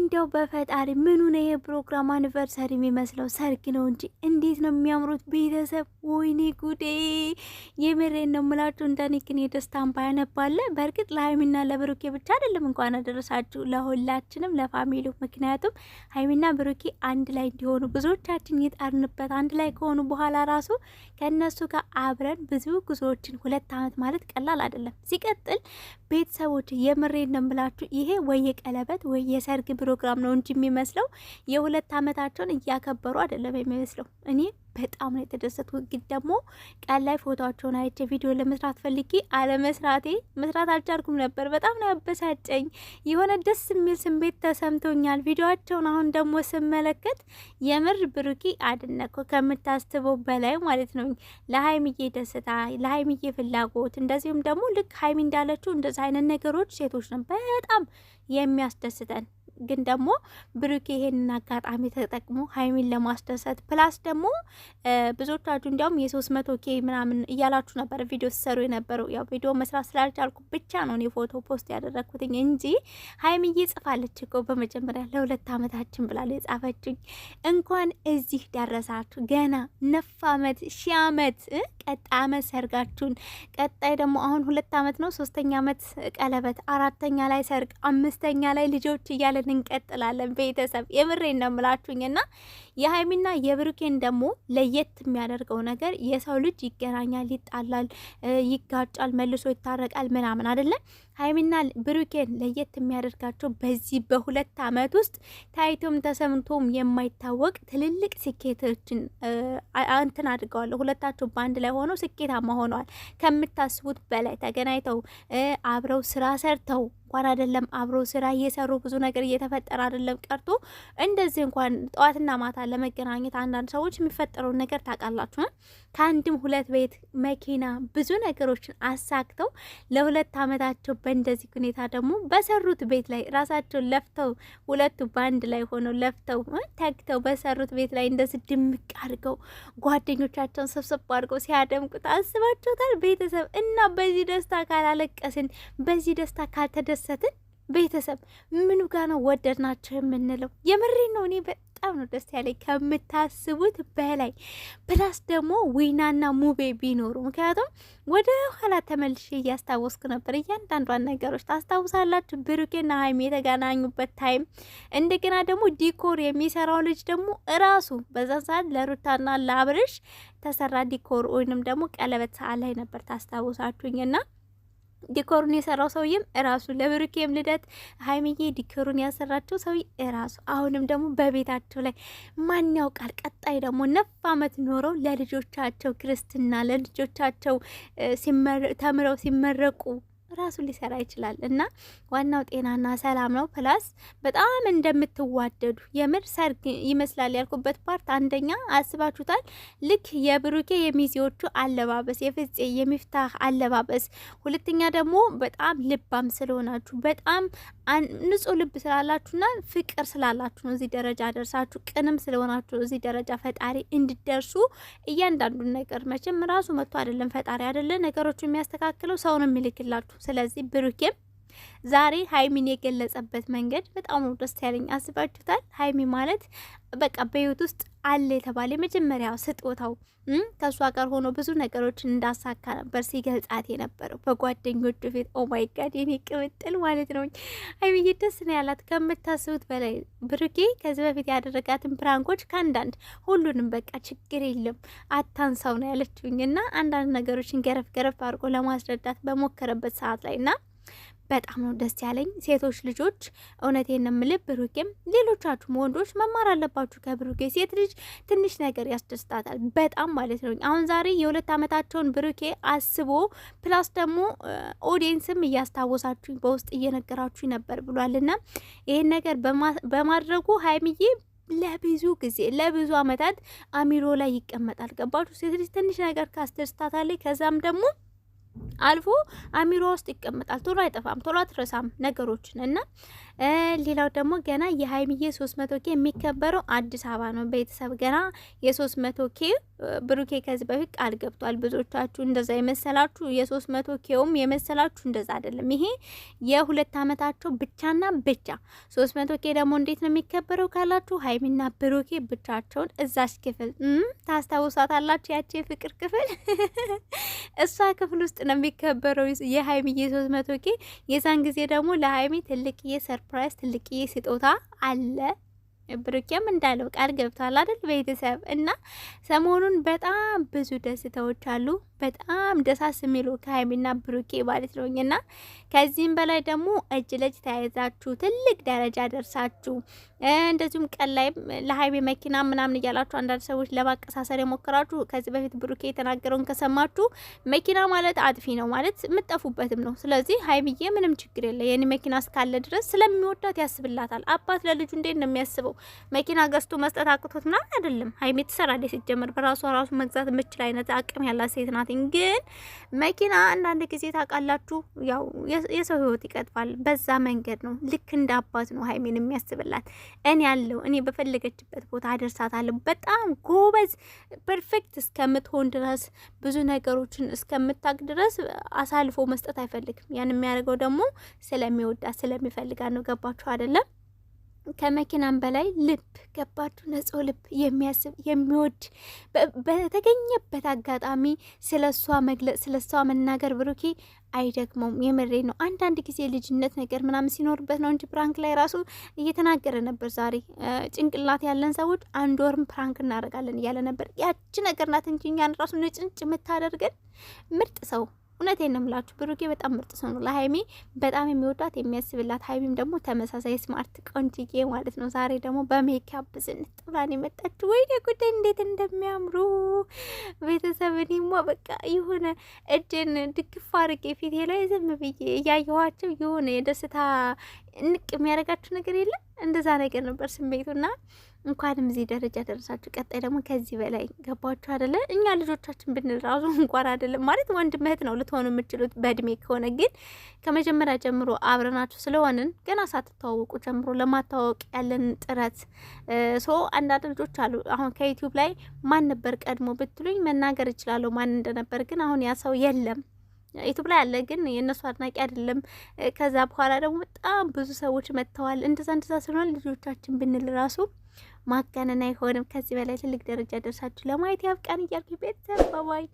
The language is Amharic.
እንደው በፈጣሪ ምኑ ነው ይሄ ፕሮግራም አኒቨርሰሪ የሚመስለው? ሰርግ ነው እንጂ እንዴት ነው የሚያምሩት ቤተሰብ! ወይኔ ጉዴ! የምሬን ነው የምላችሁ። እንደኔ ግን የደስታ እንባ ያነባለ። በእርግጥ ለሀይሚና ለብሩኬ ብቻ አይደለም እንኳን አደረሳችሁ ለሁላችንም ለፋሚሊው። ምክንያቱም ሀይሚና ብሩኬ አንድ ላይ እንዲሆኑ ብዙዎቻችን ይጣርንበት። አንድ ላይ ከሆኑ በኋላ ራሱ ከእነሱ ጋር አብረን ብዙ ጉዞዎችን 2 ዓመት ማለት ቀላል አይደለም። ሲቀጥል ቤተሰቦች የምሬን ነው የምላችሁ ይሄ ወይ የቀለበት ወይ የሰርግ ፕሮግራም ነው እንጂ የሚመስለው የ2 ዓመታቸውን እያከበሩ አይደለም የሚመስለው። እኔ በጣም ነው የተደሰትኩት። ግን ደግሞ ቀን ላይ ፎቶቸውን አይቼ ቪዲዮ ለመስራት ፈልጌ አለመስራቴ መስራት አልቻልኩም ነበር። በጣም ነው ያበሳጨኝ። የሆነ ደስ የሚል ስሜት ተሰምቶኛል ቪዲዮቸውን አሁን ደግሞ ስመለከት። የምር ብሩኬ አድነኩ ከምታስበው በላይ ማለት ነው። ለሀይሚዬ ደስታ፣ ለሀይሚዬ ፍላጎት፣ እንደዚሁም ደግሞ ልክ ሀይሚ እንዳለችው እንደዚህ አይነት ነገሮች ሴቶች ነው በጣም የሚያስደስተን። ግን ደግሞ ብሩኬ ይሄንን አጋጣሚ ተጠቅሞ ሀይሚን ለማስደሰት ፕላስ ደግሞ ብዙዎቻችሁ እንዲያውም የ300K ምናምን እያላችሁ ነበር ቪዲዮ ሲሰሩ የነበረው። ያው ቪዲዮ መስራት ስላልቻልኩ ብቻ ነው እኔ ፎቶ ፖስት ያደረግኩትኝ እንጂ ሀይሚዬ ጽፋለች እኮ በመጀመሪያ ለ2 ዓመታችን ብላ የጻፈችኝ። እንኳን እዚህ ደረሳችሁ። ገና 9 ዓመት 1000 ዓመት ቀጣይ ዓመት ሰርጋችሁን፣ ቀጣይ ደግሞ አሁን 2 ዓመት ነው፣ 3ኛ ዓመት ቀለበት፣ 4ኛ ላይ ሰርግ፣ 5ኛ ላይ ልጆች እያለ እንቀጥላለን። ቤተሰብ የምሬን ነው የምላችሁኝና የሀይሚና የብሩኬን ደግሞ ለየት የሚያደርገው ነገር የሰው ልጅ ይገናኛል፣ ይጣላል፣ ይጋጫል፣ መልሶ ይታረቃል ምናምን አይደለ? ሀይሚና ብሩኬን ለየት የሚያደርጋቸው በዚህ በ2 ዓመት ውስጥ ታይቶም ተሰምቶም የማይታወቅ ትልልቅ ስኬቶችን እንትን አድርገዋል። ሁለታቸው በአንድ ላይ ሆነው ስኬታማ ሆነዋል። ከምታስቡት በላይ ተገናኝተው አብረው ስራ ሰርተው እንኳን አይደለም አብሮ ስራ እየሰሩ ብዙ ነገር እየተፈጠረ አይደለም ቀርቶ እንደዚህ እንኳን ጠዋትና ማታ ለመገናኘት አንዳንድ ሰዎች የሚፈጠረውን ነገር ታውቃላችሁ። ከአንድም 2 ቤት መኪና ብዙ ነገሮችን አሳክተው ለ2 ዓመታቸው በእንደዚህ ሁኔታ ደግሞ በሰሩት ቤት ላይ ራሳቸውን ለፍተው ሁለቱ በአንድ ላይ ሆነው ለፍተው ተግተው በሰሩት ቤት ላይ እንደዚህ ድምቅ አድርገው ጓደኞቻቸውን ሰብሰብ አድርገው ሲያደምቁት አስባችሁታል ቤተሰብ? እና በዚህ ደስታ ካላለቀስን በዚህ ደስታ ካልተደሰትን ቤተሰብ ምኑ ጋር ነው ወደድናቸው የምንለው? የምሬን ነው። እኔ በጣም ነው ደስ ያለኝ ከምታስቡት በላይ። ፕላስ ደግሞ ዊናና ሙቤ ቢኖሩ፣ ምክንያቱም ወደ ኋላ ተመልሼ እያስታወስኩ ነበር እያንዳንዷን ነገሮች ታስታውሳላችሁ። ብሩኬና ሀይሚ የተገናኙበት ታይም፣ እንደገና ደግሞ ዲኮር የሚሰራው ልጅ ደግሞ እራሱ በዛ ሰዓት ለሩታና ለአብርሽ ተሰራ ዲኮር ወይንም ደግሞ ቀለበት ሰዓት ላይ ነበር ታስታውሳችሁኝና ዲኮሩን የሰራው ሰውዬም እራሱ ለብሩኬም ልደት ሀይሚዬ ዲኮሩን ያሰራቸው ሰውዬ እራሱ። አሁንም ደግሞ በቤታቸው ላይ ማን ያውቃል ቀጣይ ደግሞ 9 ዓመት ኖረው ለልጆቻቸው ክርስትና ለልጆቻቸው ተምረው ሲመረቁ ራሱ ሊሰራ ይችላል። እና ዋናው ጤናና ሰላም ነው። ፕላስ በጣም እንደምትዋደዱ የምር ሰርግ ይመስላል ያልኩበት ፓርት አንደኛ አስባችሁታል። ልክ የብሩኬ የሚዜዎቹ አለባበስ፣ የፍፄ የሚፍታህ አለባበስ፣ ሁለተኛ ደግሞ በጣም ልባም ስለሆናችሁ በጣም ንጹህ ልብ ስላላችሁና ፍቅር ስላላችሁ ነው እዚህ ደረጃ ደርሳችሁ። ቅንም ስለሆናችሁ እዚህ ደረጃ ፈጣሪ እንድደርሱ እያንዳንዱን ነገር መቼም ራሱ መጥቶ አይደለም ፈጣሪ አይደለ ነገሮቹ የሚያስተካክለው ሰው ነው የሚልክላችሁ። ስለዚህ ብሩኬም ዛሬ ሀይሚን የገለጸበት መንገድ በጣም ነው ደስ ያለኝ። አስባችሁታል? ሀይሚ ማለት በቃ በህይወት ውስጥ አለ የተባለ የመጀመሪያው ስጦታው ከሷ ጋር ሆኖ ብዙ ነገሮችን እንዳሳካ ነበር ሲገልጻት የነበረው በጓደኞቹ ፊት። ኦ ማይ ጋድ የኔ ቅምጥል ማለት ነው። ሀይሚዬ ደስ ነው ያላት ከምታስቡት በላይ። ብሩኬ ከዚህ በፊት ያደረጋትን ፕራንኮች ከአንዳንድ ሁሉንም በቃ ችግር የለም አታንሳው ነው ያለችውኝ እና አንዳንድ ነገሮችን ገረፍ ገረፍ አድርጎ ለማስረዳት በሞከረበት ሰዓት ላይ እና በጣም ነው ደስ ያለኝ። ሴቶች ልጆች እውነቴን ነው የምልህ፣ ብሩኬም ሌሎቻችሁም ወንዶች መማር አለባችሁ ከብሩኬ። ሴት ልጅ ትንሽ ነገር ያስደስታታል በጣም ማለት ነው። አሁን ዛሬ የ2 ዓመታቸውን ብሩኬ አስቦ ፕላስ ደግሞ ኦዲየንስም እያስታወሳችሁኝ በውስጥ እየነገራችሁኝ ነበር ብሏልና ይሄን ነገር በማድረጉ ሀይሚዬ ለብዙ ጊዜ ለብዙ ዓመታት አሚሮ ላይ ይቀመጣል። ገባችሁ? ሴት ልጅ ትንሽ ነገር ካስደስታታለች ከዛም ደግሞ አልፎ አሚሮ ውስጥ ይቀመጣል። ቶሎ አይጠፋም፣ ቶሎ አትረሳም ነገሮችን እና ሌላው ደግሞ ገና የሀይሚዬ 300K የሚከበረው አዲስ አበባ ነው። ቤተሰብ ገና የ300K ብሩኬ ከዚህ በፊት ቃል ገብቷል። ብዙዎቻችሁ እንደዛ የመሰላችሁ የ300Kውም የመሰላችሁ እንደዛ አይደለም። ይሄ የ2 አመታቸው ብቻና ብቻ 300K ደግሞ እንዴት ነው የሚከበረው ካላችሁ ሀይሚና ብሩኬ ብቻቸውን እዛች ክፍል ታስታውሳታላችሁ። ያቺ የፍቅር ክፍል እሷ ክፍል ውስጥ ነው የሚከበረው የሀይሚዬ 300K። የዛን ጊዜ ደግሞ ለሀይሚ ትልቅዬ ሰርፕራይዝ ትልቅዬ ስጦታ አለ። ብሩኬም እንዳለው ቃል ገብቷል አይደል ቤተሰብ። እና ሰሞኑን በጣም ብዙ ደስታዎች አሉ። በጣም ደሳስ የሚሉ ከሀይሚና ብሩኬ ማለት ነውና ከዚህም በላይ ደግሞ እጅ ለእጅ ተያይዛችሁ ትልቅ ደረጃ ደርሳችሁ እንደዚሁም ቀን ላይ ለሀይሚ መኪና ምናምን እያላችሁ አንዳንድ ሰዎች ለማቀሳሰር የሞከራችሁ ከዚህ በፊት ብሩኬ የተናገረውን ከሰማችሁ መኪና ማለት አጥፊ ነው ማለት የምጠፉበትም ነው። ስለዚህ ሀይሚዬ ምንም ችግር የለ የኔ መኪና እስካለ ድረስ ስለሚወዳት ያስብላታል። አባት ለልጁ እንዴት ነው የሚያስበው? መኪና ገዝቶ መስጠት አቅቶት ምናምን አይደለም። ሀይሚ ትሰራለች ሲጀመር በራሷ ራሱ መግዛት የምችል አይነት አቅም ያላት ሴት ናት። ግን መኪና አንዳንድ ጊዜ ታውቃላችሁ ያው የሰው ህይወት ይቀጥፋል። በዛ መንገድ ነው ልክ እንደ አባት ነው ሀይሚን የሚያስብላት። እኔ ያለው እኔ በፈለገችበት ቦታ አደርሳታለሁ። በጣም ጎበዝ ፐርፌክት እስከምትሆን ድረስ ብዙ ነገሮችን እስከምታቅ ድረስ አሳልፎ መስጠት አይፈልግም። ያን የሚያደርገው ደግሞ ስለሚወዳት ስለሚፈልጋት ነው። ገባችሁ አይደለም? ከመኪናም በላይ ልብ ገባችሁ? ንጹህ ልብ የሚያስብ የሚወድ በተገኘበት አጋጣሚ ስለሷ መግለጽ ስለሷ መናገር ብሩኬ አይደግመውም። የምሬ ነው። አንዳንድ ጊዜ ልጅነት ነገር ምናምን ሲኖርበት ነው እንጂ ፕራንክ ላይ ራሱ እየተናገረ ነበር። ዛሬ ጭንቅላት ያለን ሰዎች 1 ወርም ፕራንክ እናደርጋለን እያለ ነበር። ያቺ ነገር ናት እንጂ እኛን ራሱ ንጭንጭ የምታደርገን ምርጥ ሰው። እውነቴን ነው የምላችሁ ብሩኬ በጣም ምርጥ ሰው ነው። ለሀይሚ በጣም የሚወዳት የሚያስብላት፣ ሀይሚም ደግሞ ተመሳሳይ ስማርት ቆንጅዬ ማለት ነው። ዛሬ ደግሞ በሜካፕ ዝንጥ ብላን የመጣችሁ ወይኔ ጉዳይ እንዴት እንደሚያምሩ ቤተሰብ። እኔማ በቃ የሆነ እጄን ድግፍ አድርጌ ፊቴ ላይ ዝም ብዬ እያየኋቸው የሆነ የደስታ እንቅ የሚያደርጋችሁ ነገር የለም እንደዛ ነገር ነበር ስሜቱና እንኳንም እዚህ ደረጃ ደረሳችሁ። ቀጣይ ደግሞ ከዚህ በላይ ገባችሁ አይደለ? እኛ ልጆቻችን ብንል ራሱ እንኳን አይደለም ማለት ወንድም እህት ነው ልትሆኑ የምትችሉት በእድሜ ከሆነ ግን ከመጀመሪያ ጀምሮ አብረናችሁ ስለሆንን ገና ሳትተዋወቁ ጀምሮ ለማታወቅ ያለን ጥረት አንዳንድ ልጆች አሉ። አሁን ከዩቲዩብ ላይ ማን ነበር ቀድሞ ብትሉኝ መናገር እችላለሁ ማን እንደነበር፣ ግን አሁን ያ ሰው የለም። ዩቱብ ላይ አለ ግን የእነሱ አድናቂ አይደለም። ከዛ በኋላ ደግሞ በጣም ብዙ ሰዎች መጥተዋል። እንደዛ ስለሆነ ልጆቻችን ብንል ራሱ ማጋነን አይሆንም። ከዚህ በላይ ትልቅ ደረጃ ደርሳችሁ ለማየት ያብቃን እያልኩ ቤተሰብ ባባይ